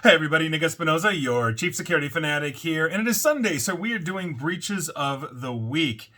Hey everybody, Nick Espinoza, your chief security fanatic here, and it is Sunday, so we are doing Breaches of the Week.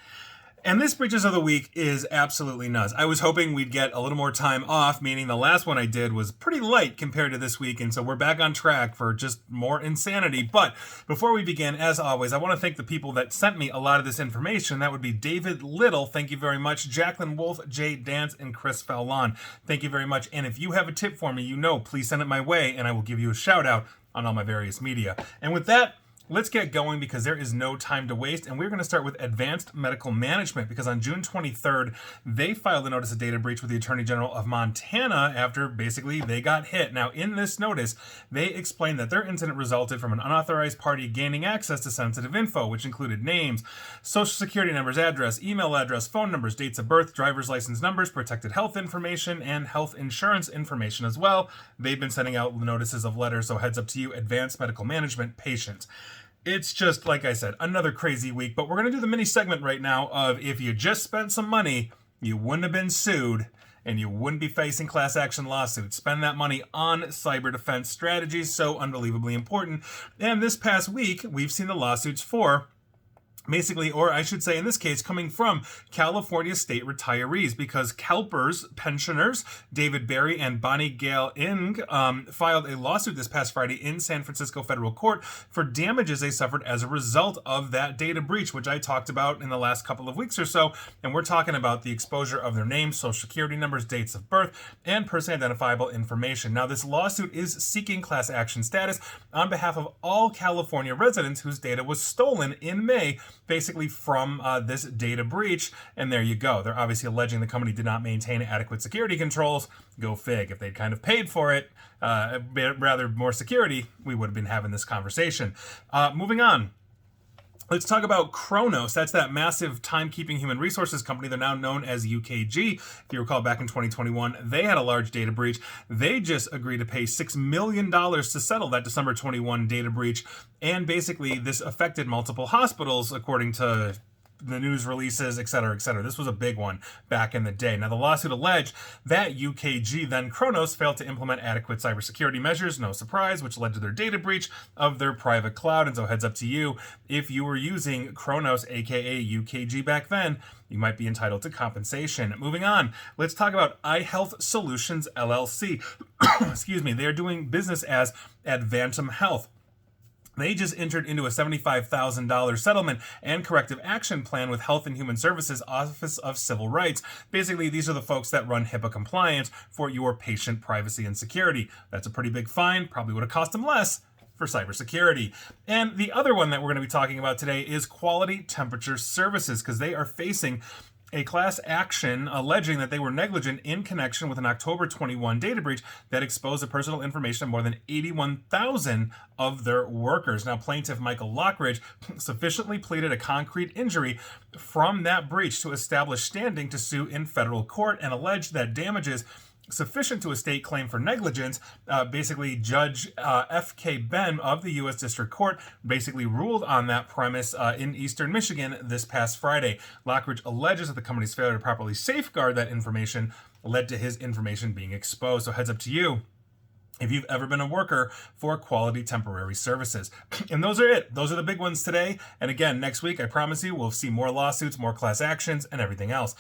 And this Breaches of the Week is absolutely nuts. I was hoping we'd get a little more time off, meaning the last one I did was pretty light compared to this week, and so we're back on track for just more insanity. But before we begin, as always, I want to thank the people that sent me a lot of this information. That would be David Little, thank you very much, Jacqueline Wolf, Jay Dance, and Chris Fallon. Thank you very much. And if you have a tip for me, please send it my way, and I will give you a shout out on all my various media. And with that, let's get going because there is no time to waste, and we're going to start with Advanced Medical Management because on June 23rd, they filed a notice of data breach with the Attorney General of Montana after basically they got hit. Now, in this notice, they explained that their incident resulted from an unauthorized party gaining access to sensitive info, which included names, social security numbers, address, email address, phone numbers, dates of birth, driver's license numbers, protected health information, and health insurance information as well. They've been sending out notices of letters, so heads up to you, Advanced Medical Management patients. It's just, like I said, another crazy week, but we're going to do the mini segment right now of if you just spent some money, you wouldn't have been sued, and you wouldn't be facing class action lawsuits. Spend that money on cyber defense strategies, so unbelievably important. And this past week, we've seen the lawsuits for basically, or I should say in this case, coming from California state retirees because CalPERS pensioners, David Berry and Bonnie Gale Ing, filed a lawsuit this past Friday in San Francisco federal court for damages they suffered as a result of that data breach, which I talked about in the last couple of weeks or so. And we're talking about the exposure of their names, social security numbers, dates of birth, and personally identifiable information. Now, this lawsuit is seeking class action status on behalf of all California residents whose data was stolen in May basically from this data breach, and there you go. They're obviously alleging the company did not maintain adequate security controls. Go fig. If they'd kind of paid for it, rather more security, we would have been having this conversation. Moving on. Let's talk about Kronos. That's that massive timekeeping human resources company. They're now known as UKG. If you recall, back in 2021, they had a large data breach. They just agreed to pay $6 million to settle that December 21 data breach. And basically, this affected multiple hospitals, according to the news releases, et cetera, et cetera. This was a big one back in the day. Now, the lawsuit alleged that UKG, then Kronos, failed to implement adequate cybersecurity measures, no surprise, which led to their data breach of their private cloud. And so heads up to you, if you were using Kronos, aka UKG back then, you might be entitled to compensation. Moving on, let's talk about iHealth Solutions LLC. Excuse me, they are doing business as Advantum Health. They just entered into a $75,000 settlement and corrective action plan with Health and Human Services Office of Civil Rights. Basically, these are the folks that run HIPAA compliance for your patient privacy and security. That's a pretty big fine, probably would have cost them less for cybersecurity. And the other one that we're going to be talking about today is Quality Temperature Services, because they are facing a class action alleging that they were negligent in connection with an October 21 data breach that exposed the personal information of more than 81,000 of their workers. Now, plaintiff Michael Lockridge sufficiently pleaded a concrete injury from that breach to establish standing to sue in federal court and alleged that damages sufficient to a state claim for negligence. Basically, Judge F.K. Ben of the U.S. District Court basically ruled on that premise in Eastern Michigan this past Friday. Lockridge alleges that the company's failure to properly safeguard that information led to his information being exposed. So heads up to you if you've ever been a worker for Quality Temporary Services. And those are it. Those are the big ones today. And again, next week, I promise you, we'll see more lawsuits, more class actions, and everything else.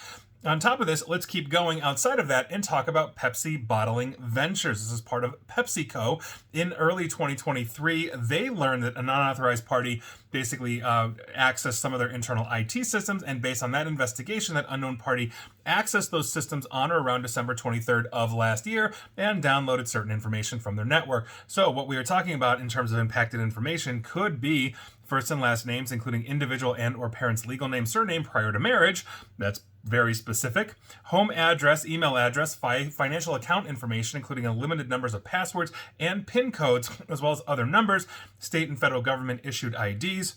On top of this, let's keep going outside of that and talk about Pepsi Bottling Ventures. This is part of PepsiCo. In early 2023, they learned that an unauthorized party basically accessed some of their internal IT systems, and based on that investigation, that unknown party accessed those systems on or around December 23rd of last year and downloaded certain information from their network. So what we are talking about in terms of impacted information could be first and last names, including individual and or parents' legal name, surname prior to marriage. That's very specific. Home address, email address, financial account information, including unlimited numbers of passwords and PIN codes, as well as other numbers, state and federal government issued IDs,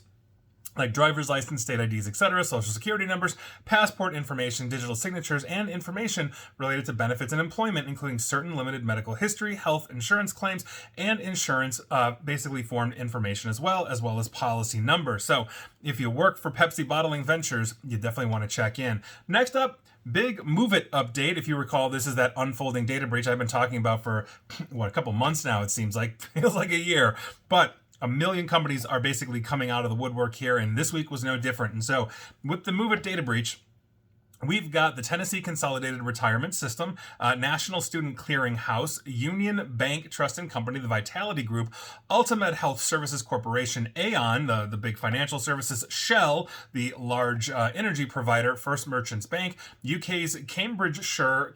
like driver's license, state IDs, etc., social security numbers, passport information, digital signatures, and information related to benefits and employment, including certain limited medical history, health insurance claims, and insurance basically formed information as well as policy numbers. So if you work for Pepsi Bottling Ventures, you definitely want to check in. Next up, Big Move It update. If you recall, this is that unfolding data breach I've been talking about for, a couple months now, it seems like. Feels like a year. But a million companies are basically coming out of the woodwork here, and this week was no different. And so, with the Move It data breach, we've got the Tennessee Consolidated Retirement System, National Student Clearinghouse, Union Bank Trust and Company, the Vitality Group, Ultimate Health Services Corporation, Aon, the big financial services, Shell, the large energy provider, First Merchants Bank, UK's Cambridgeshire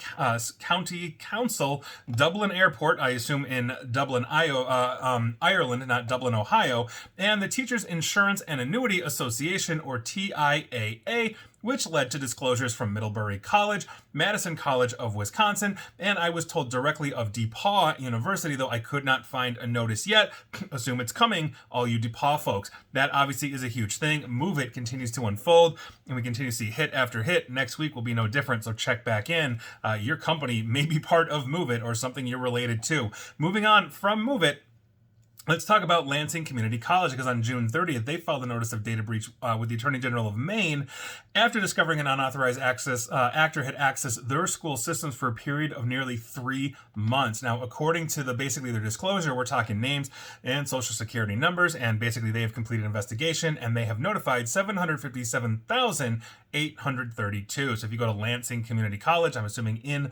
County Council, Dublin Airport, I assume in Dublin, Ireland, not Dublin, Ohio, and the Teachers Insurance and Annuity Association, or TIAA, which led to disclosures from Middlebury College, Madison College of Wisconsin, and I was told directly of DePauw University, though I could not find a notice yet. Assume it's coming, all you DePauw folks. That obviously is a huge thing. Move It continues to unfold, and we continue to see hit after hit. Next week will be no different, so check back in. Your company may be part of Move It or something you're related to. Moving on from Move It, let's talk about Lansing Community College, because on June 30th, they filed a notice of data breach with the Attorney General of Maine after discovering an unauthorized actor had accessed their school systems for a period of nearly 3 months. Now, according to basically their disclosure, we're talking names and social security numbers, and basically they have completed an investigation, and they have notified 757,832. So if you go to Lansing Community College, I'm assuming in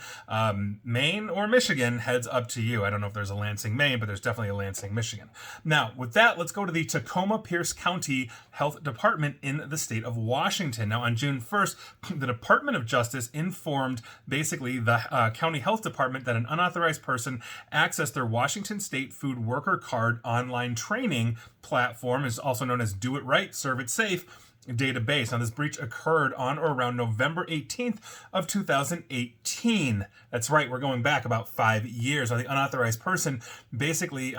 Maine or Michigan, heads up to you. I don't know if there's a Lansing, Maine, but there's definitely a Lansing, Michigan. Now, with that, let's go to the Tacoma-Pierce County Health Department in the state of Washington. Now, on June 1st, the Department of Justice informed basically the county health department that an unauthorized person accessed their Washington State Food Worker Card online training platform, is also known as Do It Right, Serve It Safe database. Now, this breach occurred on or around November 18th of 2018. That's right, we're going back about 5 years. Now, the unauthorized person basically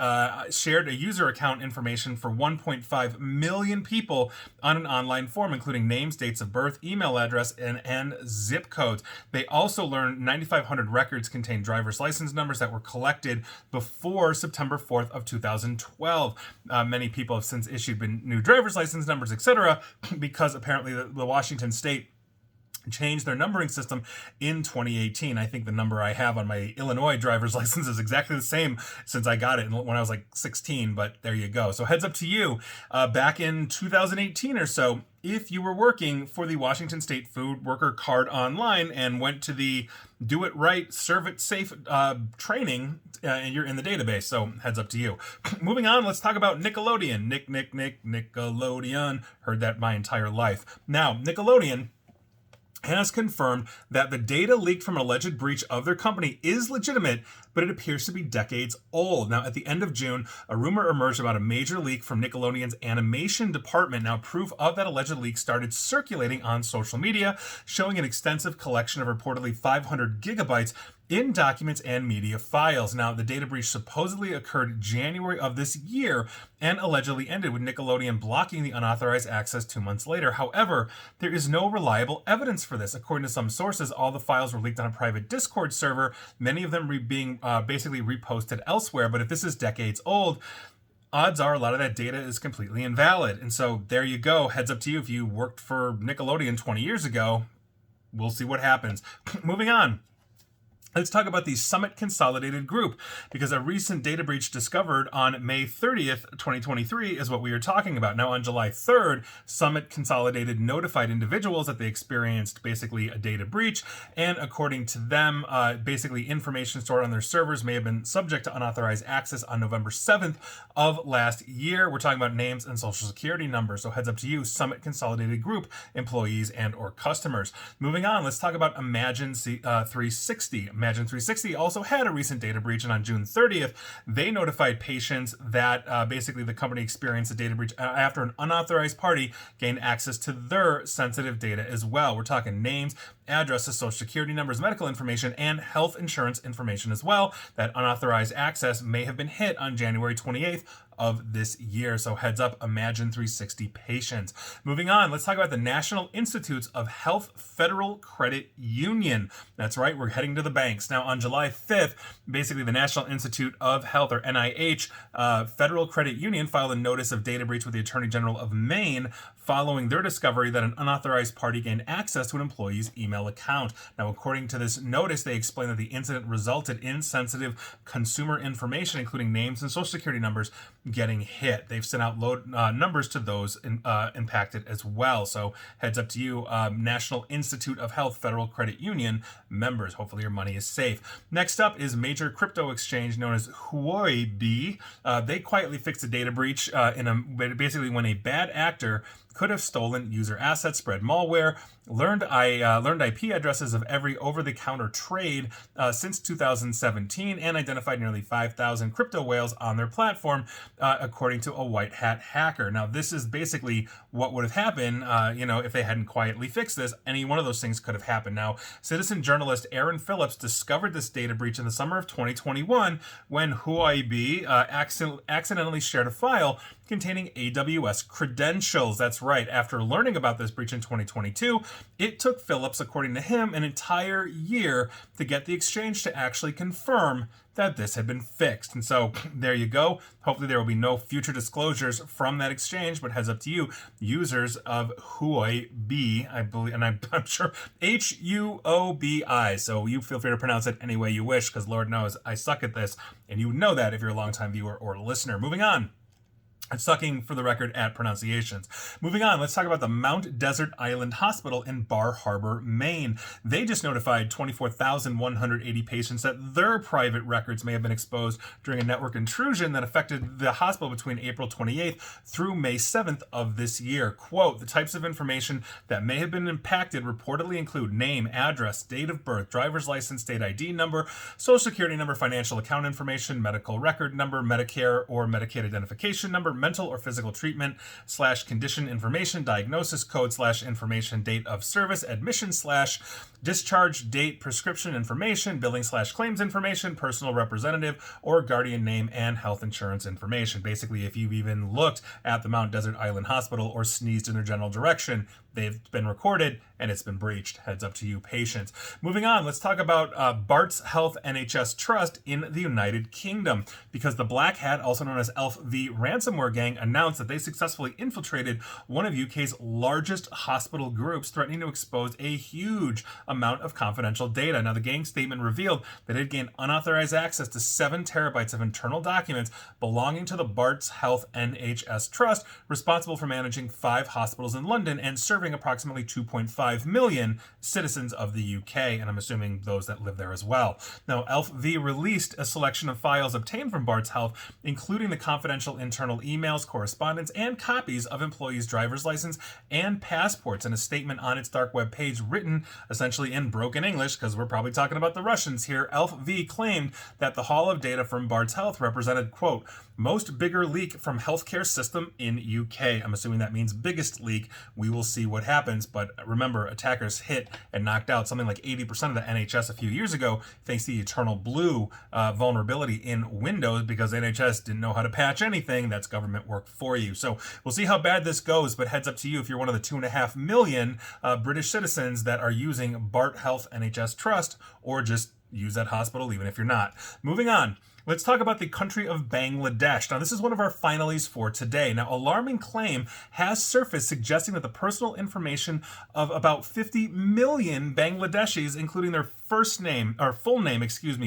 shared a user account information for 1.5 million people on an online form, including names, dates of birth, email address, and zip codes. They also learned 9,500 records contained driver's license numbers that were collected before September 4th of 2012. Many people have since issued new driver's license numbers, etc., because apparently the Washington State changed their numbering system in 2018. I think the number I have on my Illinois driver's license is exactly the same since I got it when I was like 16, but there you go. So heads up to you. Back in 2018 or so, if you were working for the Washington State Food Worker Card online and went to the Do It Right, Serve It Safe training, and you're in the database, so heads up to you. Moving on, let's talk about Nickelodeon. Nickelodeon. Heard that my entire life. Now, Nickelodeon has confirmed that the data leaked from an alleged breach of their company is legitimate, but it appears to be decades old. Now, at the end of June, a rumor emerged about a major leak from Nickelodeon's animation department. Now, proof of that alleged leak started circulating on social media, showing an extensive collection of reportedly 500 gigabytes in documents and media files. Now, the data breach supposedly occurred January of this year and allegedly ended with Nickelodeon blocking the unauthorized access 2 months later. However, there is no reliable evidence for this. According to some sources, all the files were leaked on a private Discord server, many of them being basically reposted elsewhere. But if this is decades old, odds are a lot of that data is completely invalid. And so there you go. Heads up to you if you worked for Nickelodeon 20 years ago. We'll see what happens. Moving on. Let's talk about the Summit Consolidated Group, because a recent data breach discovered on May 30th, 2023 is what we are talking about. Now, on July 3rd, Summit Consolidated notified individuals that they experienced basically a data breach, and according to them, basically information stored on their servers may have been subject to unauthorized access on November 7th of last year. We're talking about names and social security numbers, so heads up to you, Summit Consolidated Group employees and or customers. Moving on, let's talk about Imagine 360. Imagine 360 also had a recent data breach, and on June 30th, they notified patients that basically the company experienced a data breach after an unauthorized party gained access to their sensitive data as well. We're talking names, addresses, social security numbers, medical information, and health insurance information as well. That unauthorized access may have been hit on January 28th of this year. So heads up, Imagine 360 patients. Moving on, let's talk about the National Institutes of Health Federal Credit Union. That's right, we're heading to the banks. Now, on July 5th, basically the National Institute of Health, or NIH, Federal Credit Union filed a notice of data breach with the Attorney General of Maine following their discovery that an unauthorized party gained access to an employee's email email account. Now, according to this notice, they explain that the incident resulted in sensitive consumer information, including names and social security numbers, getting hit. They've sent out numbers to those impacted as well. So heads up to you, National Institute of Health Federal Credit Union members. Hopefully your money is safe. Next up is major crypto exchange known as Huobi. They quietly fixed a data breach basically when a bad actor could have stolen user assets, spread malware, learned IP addresses of every over-the-counter trade since 2017, and identified nearly 5,000 crypto whales on their platform, according to a white hat hacker. Now, this is basically what would have happened, if they hadn't quietly fixed this. Any one of those things could have happened. Now, citizen journalist Aaron Phillips discovered this data breach in the summer of 2021 when Huobi accidentally shared a file containing AWS credentials. That's right. After learning about this breach in 2022, it took Phillips, according to him, an entire year to get the exchange to actually confirm that this had been fixed. And so there you go. Hopefully there will be no future disclosures from that exchange, but heads up to you, users of Huobi, I believe, and I'm sure Huobi. So you feel free to pronounce it any way you wish, because Lord knows I suck at this, and you know that if you're a longtime viewer or listener. Moving on. I'm sucking, for the record, at pronunciations. Moving on, let's talk about the Mount Desert Island Hospital in Bar Harbor, Maine. They just notified 24,180 patients that their private records may have been exposed during a network intrusion that affected the hospital between April 28th through May 7th of this year. Quote, the types of information that may have been impacted reportedly include name, address, date of birth, driver's license, state ID number, social security number, financial account information, medical record number, Medicare or Medicaid identification number, mental or physical treatment / condition information, diagnosis code / information, date of service, admission / discharge date, prescription information, billing / claims information, personal representative or guardian name, and health insurance information. Basically, if you've even looked at the Mount Desert Island Hospital or sneezed in their general direction, they've been recorded and it's been breached. Heads up to you, patients. Moving on, let's talk about Barts Health NHS Trust in the United Kingdom, because the Black Hat, also known as Elf V ransomware gang, announced that they successfully infiltrated one of UK's largest hospital groups, threatening to expose a huge amount of confidential data. Now, the gang statement revealed that it gained unauthorized access to 7 terabytes of internal documents belonging to the Barts Health NHS Trust, responsible for managing 5 hospitals in London and serving approximately 2.5 million citizens of the UK, and I'm assuming those that live there as well. Now, Elf V released a selection of files obtained from Barts Health, including the confidential internal emails, correspondence, and copies of employees' driver's license and passports. In a statement on its dark web page, written essentially in broken English, because we're probably talking about the Russians here, Elf V claimed that the haul of data from Barts Health represented, quote, most bigger leak from healthcare system in UK. I'm assuming that means biggest leak. We will see what happens. But remember, attackers hit and knocked out something like 80% of the NHS a few years ago, thanks to the Eternal Blue vulnerability in Windows, because NHS didn't know how to patch anything. That's government work for you. So we'll see how bad this goes, but heads up to you if you're one of the 2.5 million British citizens that are using Bart Health NHS Trust, or just use that hospital even if you're not. Moving on. Let's talk about the country of Bangladesh. Now, this is one of our finalies for today. Now, alarming claim has surfaced suggesting that the personal information of about 50 million Bangladeshis, including their full name,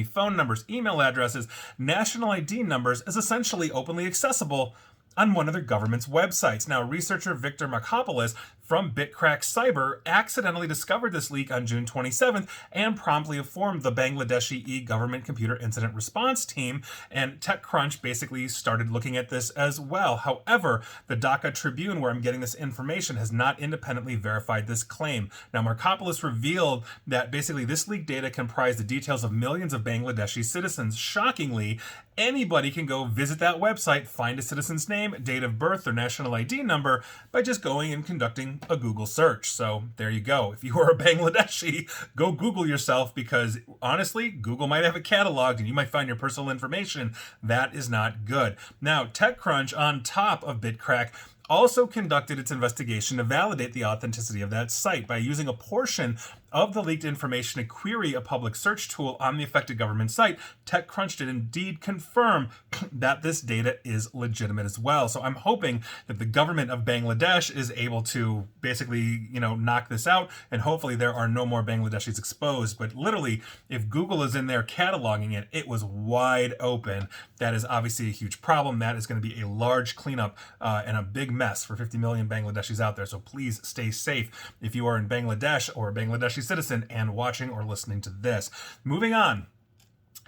phone numbers, email addresses, national ID numbers, is essentially openly accessible on one of their government's websites. Now, researcher Victor Makopoulos from BitCrack Cyber accidentally discovered this leak on June 27th and promptly informed the Bangladeshi e-government computer incident response team, and TechCrunch basically started looking at this as well. However, the Dhaka Tribune, where I'm getting this information, has not independently verified this claim. Now, Markopoulos revealed that basically this leaked data comprised the details of millions of Bangladeshi citizens. Shockingly, anybody can go visit that website, find a citizen's name, date of birth, or national ID number by just going and conducting a Google search. So there you go. If you are a Bangladeshi, go Google yourself, because honestly, Google might have it cataloged and you might find your personal information. That is not good. Now, TechCrunch, on top of BitCrack, also conducted its investigation to validate the authenticity of that site by using a portion of the leaked information to query a public search tool on the affected government site, TechCrunch did indeed confirm that this data is legitimate as well. So I'm hoping that the government of Bangladesh is able to basically, knock this out, and hopefully there are no more Bangladeshis exposed. But literally, if Google is in there cataloging it, it was wide open. That is obviously a huge problem. That is going to be a large cleanup and a big mess for 50 million Bangladeshis out there. So please stay safe if you are in Bangladesh or a Bangladeshi citizen and watching or listening to this. Moving on.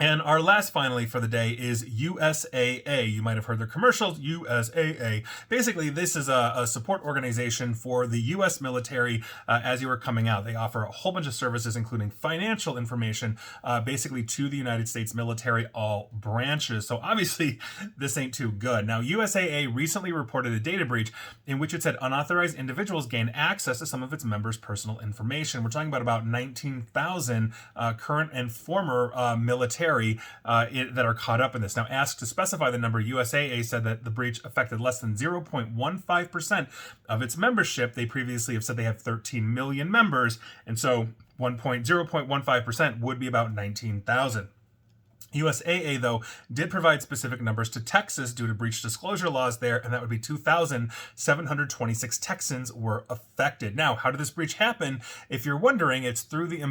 And our last, finally, for the day is USAA. You might have heard their commercials, USAA. Basically, this is a support organization for the U.S. military as you are coming out. They offer a whole bunch of services, including financial information, basically to the United States military, all branches. So obviously, this ain't too good. Now, USAA recently reported a data breach in which it said unauthorized individuals gained access to some of its members' personal information. We're talking about 19,000 current and former military that are caught up in this. Now, asked to specify the number, USAA said that the breach affected less than 0.15% of its membership. They previously have said they have 13 million members, and so 0.15% would be about 19,000. USAA, though, did provide specific numbers to Texas due to breach disclosure laws there, and that would be 2,726 Texans were affected. Now, how did this breach happen? If you're wondering, it's through the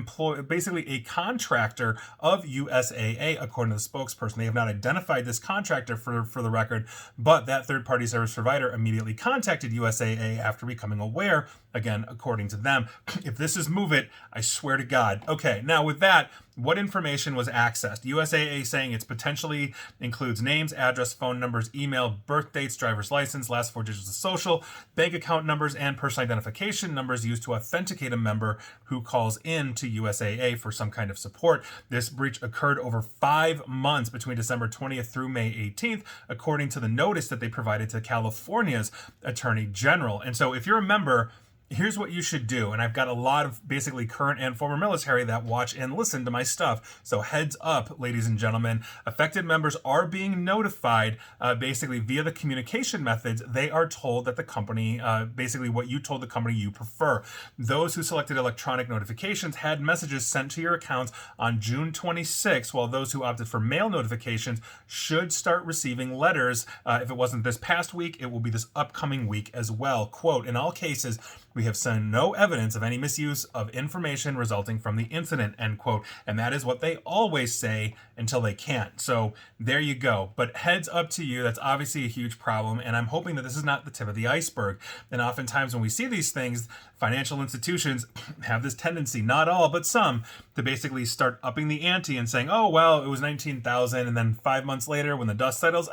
basically a contractor of USAA, according to the spokesperson. They have not identified this contractor for the record, but that third-party service provider immediately contacted USAA after becoming aware, again, according to them. If this is Move It, I swear to God. Okay, now with that, what information was accessed? USAA saying it potentially includes names, address, phone numbers, email, birth dates, driver's license, last 4 digits of social, bank account numbers, and personal identification numbers used to authenticate a member who calls in to USAA for some kind of support. This breach occurred over 5 months between December 20th through May 18th, according to the notice that they provided to California's Attorney General. And so if you're a member, here's what you should do. And I've got a lot of basically current and former military that watch and listen to my stuff. So heads up, ladies and gentlemen, affected members are being notified basically via the communication methods. They are told that the company, basically what you told the company you prefer. Those who selected electronic notifications had messages sent to your accounts on June 26, while those who opted for mail notifications should start receiving letters. If it wasn't this past week, it will be this upcoming week as well. Quote, in all cases, we have seen no evidence of any misuse of information resulting from the incident, end quote. And that is what they always say until they can't. So there you go. But heads up to you, that's obviously a huge problem. And I'm hoping that this is not the tip of the iceberg. And oftentimes when we see these things, financial institutions have this tendency, not all, but some, to basically start upping the ante and saying, oh, well, it was 19,000. And then 5 months later, when the dust settles,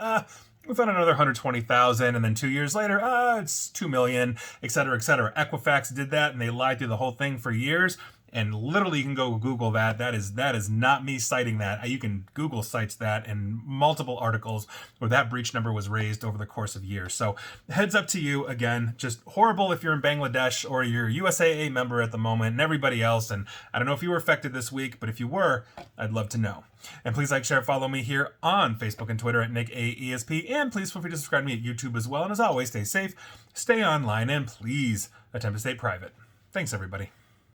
we found another 120,000, and then 2 years later, it's 2 million, et cetera, et cetera. Equifax did that, and they lied through the whole thing for years. And literally, you can go Google that. That is not me citing that. You can Google cites that in multiple articles where that breach number was raised over the course of years. So heads up to you. Again, just horrible if you're in Bangladesh or you're a USAA member at the moment and everybody else. And I don't know if you were affected this week, but if you were, I'd love to know. And please like, share, follow me here on Facebook and Twitter at NickAESP. And please feel free to subscribe to me at YouTube as well. And as always, stay safe, stay online, and please attempt to stay private. Thanks, everybody.